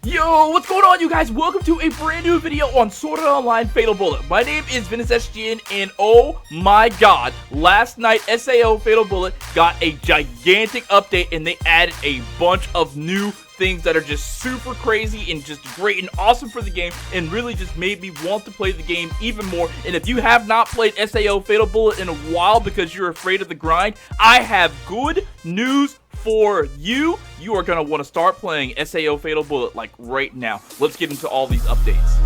Yo, what's going on, you guys? Welcome to a brand new video on Sword Art Online Fatal Bullet. My name is Ventus and oh my god, last night SAO Fatal Bullet got a gigantic update and they added a bunch of new things that are just super crazy and just great and awesome for the game and really just made me want to play the game even more. And if you have not played SAO Fatal Bullet in a while because you're afraid of the grind, I have good news for you. You are going to want to start playing SAO Fatal Bullet like right now. Let's get into all these updates.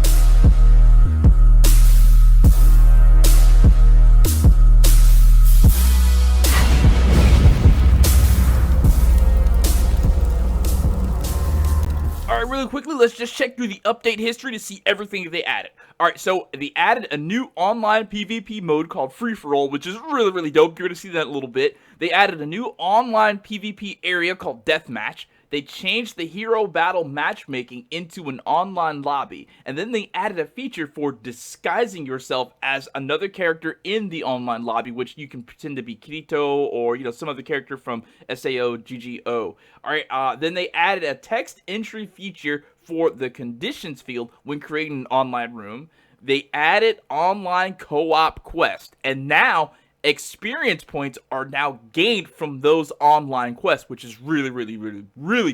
Alright, really quickly, let's just check through the update history to see everything they added. Alright, so they added a new online PvP mode called Free For All, which is really dope. You're going to see that in a little bit. They added a new online PvP area called Deathmatch. They changed the hero battle matchmaking into an online lobby, and then they added a feature for disguising yourself as another character in the online lobby, which you can pretend to be Kirito or, some other character from SAO GGO. Alright, then they added a text entry feature for the conditions field when creating an online room. They added online co-op quest, and now experience points are now gained from those online quests, which is really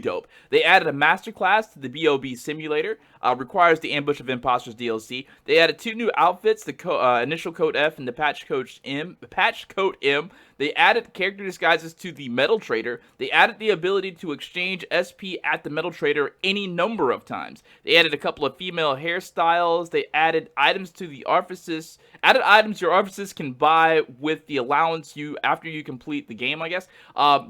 dope. They added a masterclass to the BOB simulator, requires the Ambush of Imposters DLC. They added 2 new outfits, the initial code F and the patch code M. They added character disguises to the Metal Trader. They added the ability to exchange SP at the Metal Trader any number of times. They added a couple of female hairstyles. They added items to the Arficis. Added items your Arficis can buy with the allowance after you complete the game, I guess.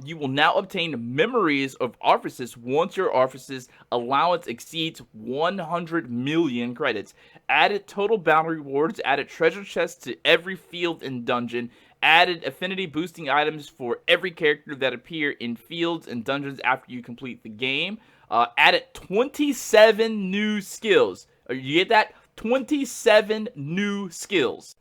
You will now obtain memories of Arficis once your Arficis allowance exceeds 100 million credits. Added total bounty rewards. Added treasure chests to every field and dungeon. Added affinity boosting items for every character that appear in fields and dungeons after you complete the game. Added 27 new skills. You get that? 27 new skills.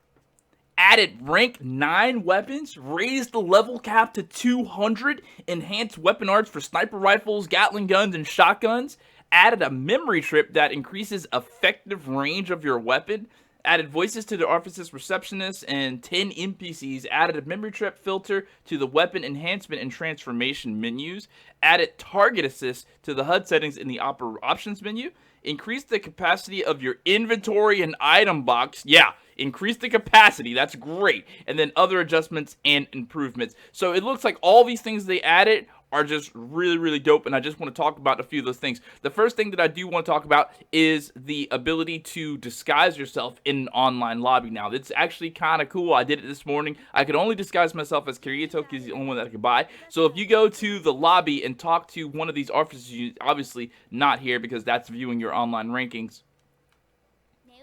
Added rank 9 weapons, raised the level cap to 200, enhanced weapon arts for sniper rifles, Gatling guns, and shotguns. Added a memory trip that increases effective range of your weapon. Added voices to the Arficis receptionist and 10 NPCs. Added a memory trip filter to the weapon enhancement and transformation menus. Added target assist to the HUD settings in the options menu. Increased the capacity of your inventory and item box. Yeah, increase the capacity. That's great. And then other adjustments and improvements. So it looks like all these things they added are just really dope, and I just want to talk about a few of those things. The first thing that I do want to talk about is the ability to disguise yourself in an online lobby now. It's actually kind of cool. I did it this morning. I could only disguise myself as Kirito because he's the only one that I could buy. So if you go to the lobby and talk to one of these officers, obviously not here because that's viewing your online rankings.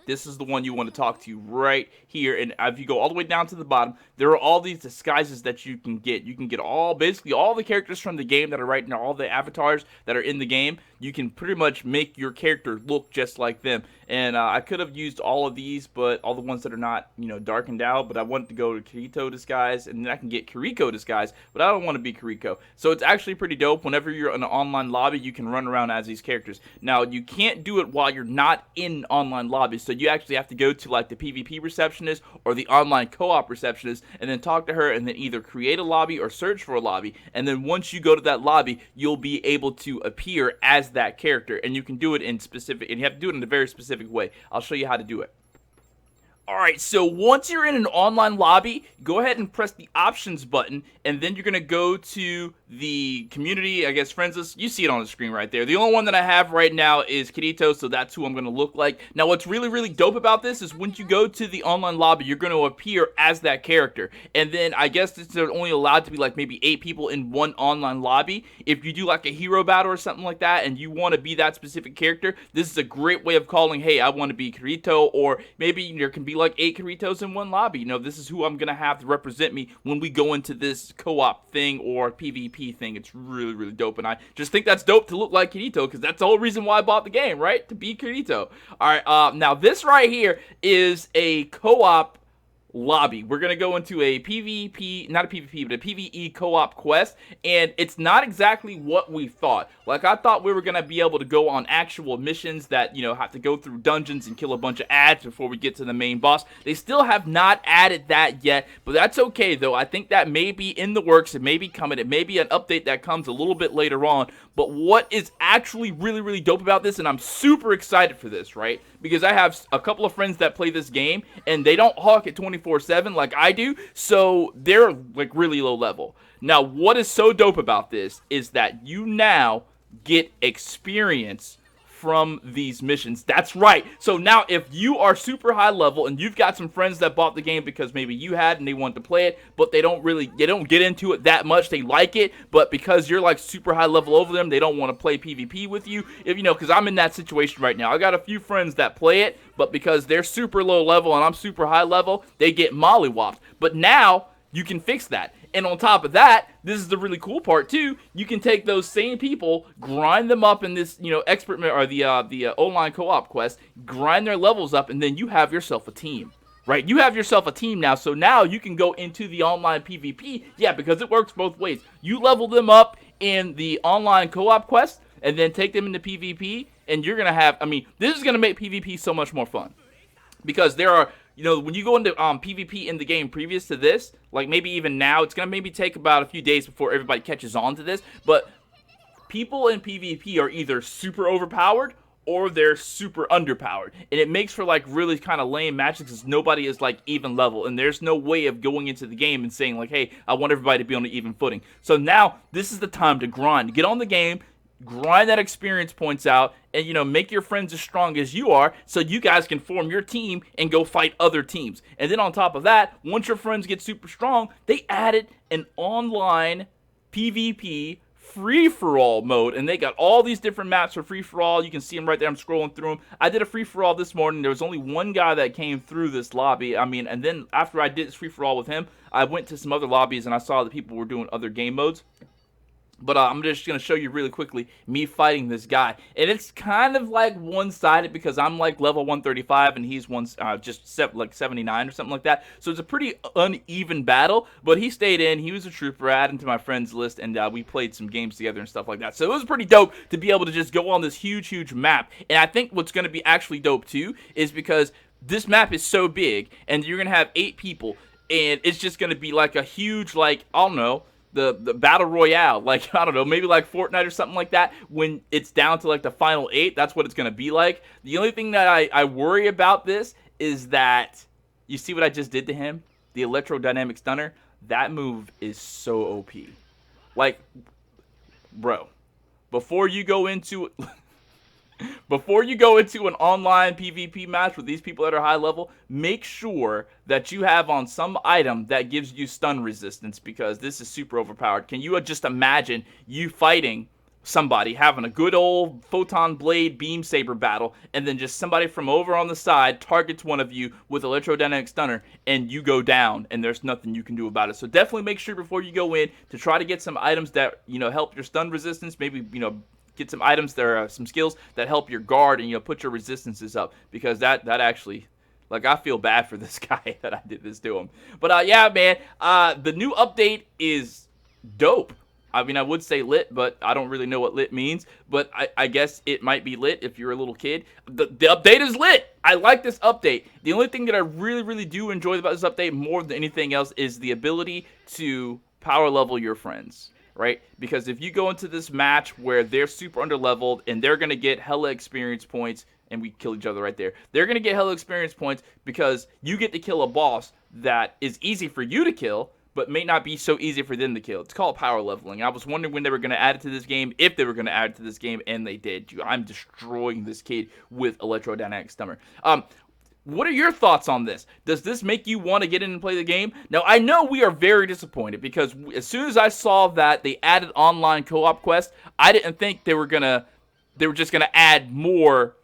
This is the one you want to talk to right here. And if you go all the way down to the bottom, there are all these disguises that you can get. You can get basically all the characters from the game that are right now, all the avatars that are in the game. You can pretty much make your character look just like them. And I could have used all of these, but all the ones that are not, darkened out. But I wanted to go to Kirito disguise, and then I can get Kiriko disguise. But I don't want to be Kiriko. So it's actually pretty dope. Whenever you're in an online lobby, you can run around as these characters. Now, you can't do it while you're not in online lobbies. So you actually have to go to like the PvP receptionist or the online co-op receptionist and then talk to her and then either create a lobby or search for a lobby. And then once you go to that lobby, you'll be able to appear as that character, and you can do it in specific, and you have to do it in a very specific way. I'll show you how to do it. Alright, so once you're in an online lobby, go ahead and press the options button, and then you're going to go to the community, I guess, friends list. You see it on the screen right there. The only one that I have right now is Kirito, so that's who I'm going to look like. Now, what's really dope about this is once you go to the online lobby, you're going to appear as that character. And then I guess it's only allowed to be like maybe 8 people in one online lobby. If you do like a hero battle or something like that, and you want to be that specific character, this is a great way of calling, hey, I want to be Kirito, or maybe there can be like 8 Kiritos in one lobby. This is who I'm going to have to represent me when we go into this co-op thing or PvP thing. It's really dope, and I just think that's dope to look like Kirito, because that's the whole reason why I bought the game, right? To be Kirito. Alright, now this right here is a co-op lobby. We're going to go into a PvP, not a PvP, but a PvE co-op quest, and it's not exactly what we thought. Like, I thought we were going to be able to go on actual missions that, have to go through dungeons and kill a bunch of ads before we get to the main boss. They still have not added that yet, but that's okay, though. I think that may be in the works. It may be coming. It may be an update that comes a little bit later on, but what is actually really, really dope about this, and I'm super excited for this, right? Because I have a couple of friends that play this game, and they don't hawk it 24/7 like I do, so they're like really low level. Now, what is so dope about this is that you now get experience from these missions. That's right. So now if you are super high level and you've got some friends that bought the game because maybe you had and they wanted to play it, but they don't get into it that much. They like it, but because you're like super high level over them, they don't want to play PvP with you. If because I'm in that situation right now. I got a few friends that play it, but because they're super low level and I'm super high level, they get mollywopped. But now you can fix that. And on top of that, this is the really cool part too. You can take those same people, grind them up in this, expert or the online co-op quest, grind their levels up, and then you have yourself a team. Right? You have yourself a team now, so now you can go into the online PvP. Yeah, because it works both ways. You level them up in the online co-op quest, and then take them into PvP, and you're going to have, this is going to make PvP so much more fun. Because there are, when you go into PvP in the game previous to this, like maybe even now, it's going to maybe take about a few days before everybody catches on to this, but people in PvP are either super overpowered or they're super underpowered, and it makes for like really kind of lame matches because nobody is like even level, and there's no way of going into the game and saying like, hey, I want everybody to be on an even footing. So now this is the time to grind, get on the game, grind that experience points out, and make your friends as strong as you are so you guys can form your team and go fight other teams. And then on top of that, once your friends get super strong, they added an online PvP free-for-all mode, and they got all these different maps for free-for-all. You can see them right there. I'm scrolling through them. I did a free-for-all this morning. There was only one guy that came through this lobby. And then after I did this free-for-all with him, I went to some other lobbies and I saw that people were doing other game modes. But I'm just going to show you really quickly me fighting this guy. And it's kind of like one-sided because I'm like level 135 and he's just 79 or something like that. So it's a pretty uneven battle. But he stayed in. He was a trooper. I added him to my friends list, and we played some games together and stuff like that. So it was pretty dope to be able to just go on this huge, huge map. And I think what's going to be actually dope too is because this map is so big and you're going to have 8 people. And it's just going to be like a huge, like, I don't know, the battle royale, like, I don't know, maybe like Fortnite or something like that. When it's down to like the final 8, that's what it's going to be like. The only thing that I worry about this is that, you see what I just did to him? The electrodynamic stunner? That move is so OP. Like, bro, before you go into an online PvP match with these people that are high level, make sure that you have on some item that gives you stun resistance, because this is super overpowered. Can you just imagine you fighting somebody, having a good old photon blade beam saber battle, and then just somebody from over on the side targets one of you with electrodynamic stunner, and you go down, and there's nothing you can do about it. So definitely make sure before you go in to try to get some items that, help your stun resistance, maybe, get some items that are some skills that help your guard and put your resistances up, because that actually, like, I feel bad for this guy that I did this to him. But yeah, man, the new update is dope. I would say lit, but I don't really know what lit means. But I guess it might be lit if you're a little kid. The update is lit. I like this update. The only thing that I really, really do enjoy about this update more than anything else is the ability to power level your friends. Right? Because if you go into this match where they're super underleveled and they're going to get hella experience points, and we kill each other right there, they're going to get hella experience points because you get to kill a boss that is easy for you to kill, but may not be so easy for them to kill. It's called power leveling. I was wondering when they were going to add it to this game, if they were going to add it to this game, and they did. I'm destroying this kid with electrodynamic stunner. What are your thoughts on this? Does this make you want to get in and play the game? Now, I know we are very disappointed because as soon as I saw that they added online co-op quest, I didn't think they were just gonna add more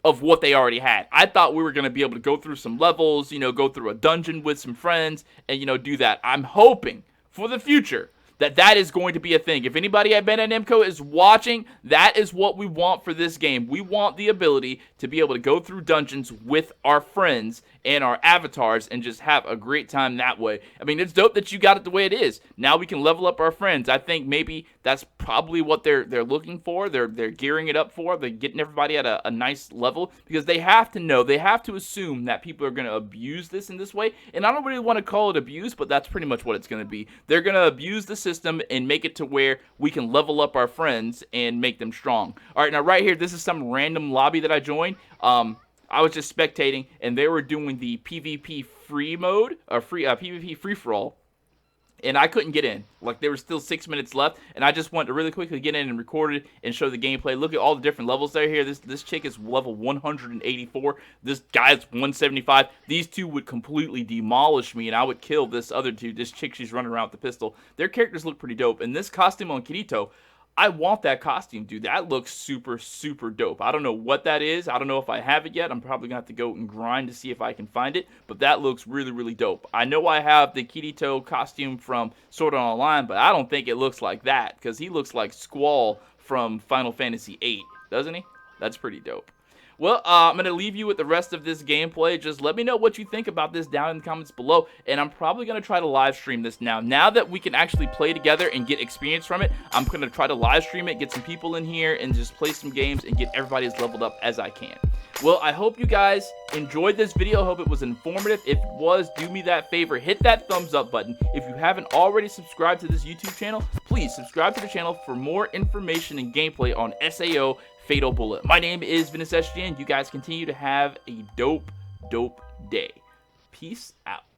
of what they already had. I thought we were gonna be able to go through some levels, go through a dungeon with some friends, and do that. I'm hoping for the future that is going to be a thing. If anybody at Ben and Namco is watching, that is what we want for this game. We want the ability to be able to go through dungeons with our friends and our avatars and just have a great time that way. I mean, it's dope that you got it the way it is. Now we can level up our friends. I think maybe that's probably what they're looking for. They're gearing it up for. They're getting everybody at a nice level because they have to know, they have to assume that people are going to abuse this in this way. And I don't really want to call it abuse, but that's pretty much what it's going to be. They're going to abuse the system and make it to where we can level up our friends and make them strong. All right, now right here, this is some random lobby that I joined. I was just spectating, and they were doing the PvP free mode, or PvP free-for-all, and I couldn't get in. Like, there were still 6 minutes left, and I just wanted to really quickly get in and record it and show the gameplay. Look at all the different levels that are here. This chick is level 184. This guy's 175. These two would completely demolish me, and I would kill this other dude. This chick, she's running around with the pistol. Their characters look pretty dope, and this costume on Kirito, I want that costume, dude. That looks super, super dope. I don't know what that is. I don't know if I have it yet. I'm probably going to have to go and grind to see if I can find it. But that looks really, really dope. I know I have the Kirito costume from Sword Art Online, but I don't think it looks like that. Because he looks like Squall from Final Fantasy VIII, doesn't he? That's pretty dope. Well, I'm going to leave you with the rest of this gameplay. Just let me know what you think about this down in the comments below. And I'm probably going to try to live stream this now. Now that we can actually play together and get experience from it, I'm going to try to live stream it, get some people in here, and just play some games and get everybody as leveled up as I can. Well, I hope you guys enjoyed this video. I hope it was informative. If it was, do me that favor. Hit that thumbs up button. If you haven't already subscribed to this YouTube channel, please subscribe to the channel for more information and gameplay on SAO Fatal Bullet. My name is Ventus SGN. You guys continue to have a dope day. Peace out.